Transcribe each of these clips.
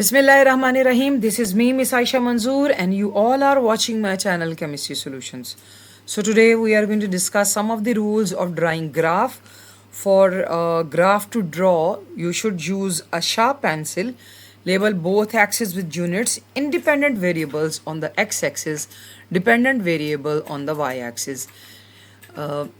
Bismillahirrahmanirrahim. This is me, Miss Aisha Manzoor, and you all are watching my channel Chemistry Solutions. So today we are going to discuss some of the rules of drawing graph. For a graph to draw, you should use a sharp pencil, label both axes with units, independent variables on the x-axis, dependent variable on the y-axis.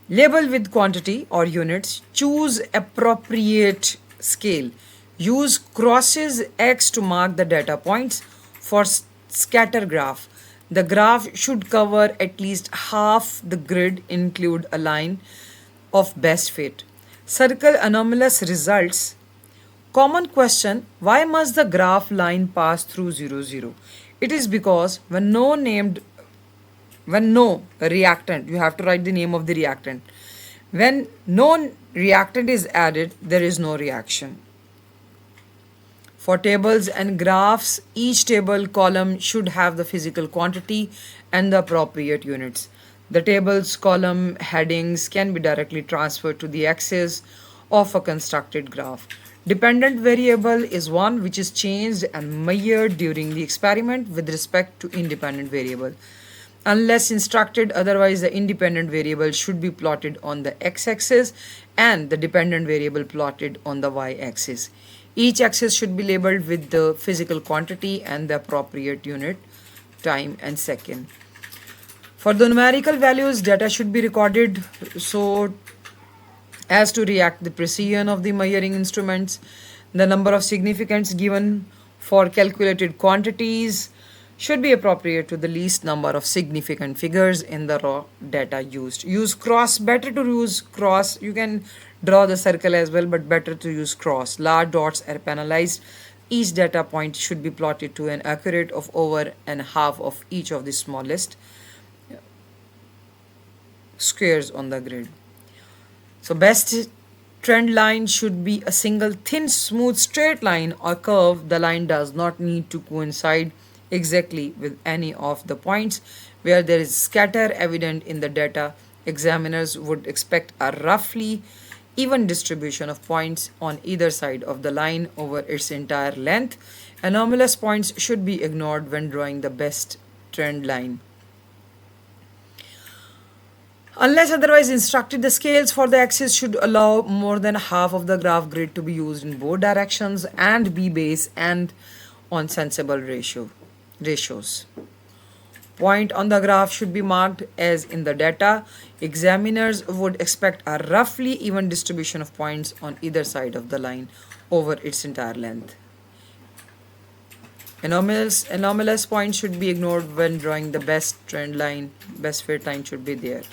Label with quantity or units, choose appropriate scale. Use crosses X to mark the data points. For scatter graph, the graph should cover at least half the grid, include a line of best fit. Circle anomalous results. Common question: why must the graph line pass through 0, 0? It is because when no reactant, you have to write the name of the reactant. When no reactant is added, there is no reaction. For tables and graphs, each table column should have the physical quantity and the appropriate units. The table's column headings can be directly transferred to the axis of a constructed graph. Dependent variable is one which is changed and measured during the experiment with respect to independent variable. Unless instructed otherwise, the independent variable should be plotted on the x-axis and the dependent variable plotted on the y-axis. Each axis should be labeled with the physical quantity and the appropriate unit, time and second. For the numerical values, data should be recorded so as to react the precision of the measuring instruments. The number of significants given for calculated quantities should be appropriate to the least number of significant figures in the raw data used. Use cross, better to use cross. You can draw the circle as well, but better to use cross. Large dots are penalized. Each data point should be plotted to an accurate of over and half of each of the smallest squares on the grid. So best trend line should be a single thin smooth straight line or curve. The line does not need to coincide exactly with any of the points where there is scatter evident in the data. Examiners would expect a roughly even distribution of points on either side of the line over its entire length. Anomalous points should be ignored when drawing the best trend line. Unless otherwise instructed, the scales for the axis should allow more than half of the graph grid to be used in both directions and be base and on sensible ratios. Point on the graph should be marked as in the data. Examiners would expect a roughly even distribution of points on either side of the line over its entire length. Anomalous points should be ignored when drawing the best trend line. Best fit line should be there.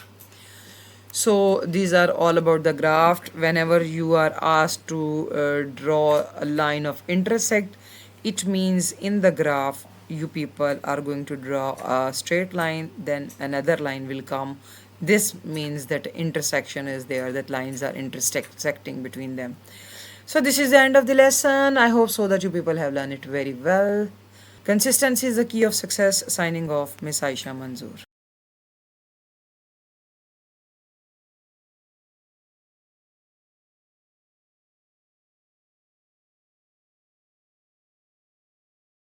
So these are all about the graph. Whenever you are asked to draw a line of intersect, it means in the graph you people are going to draw a straight line, then another line will come. This means that intersection is there, that lines are intersecting between them. So this is the end of the lesson. I hope so that you people have learned it very well. Consistency is the key of success. Signing off, Miss Aisha Manzoor.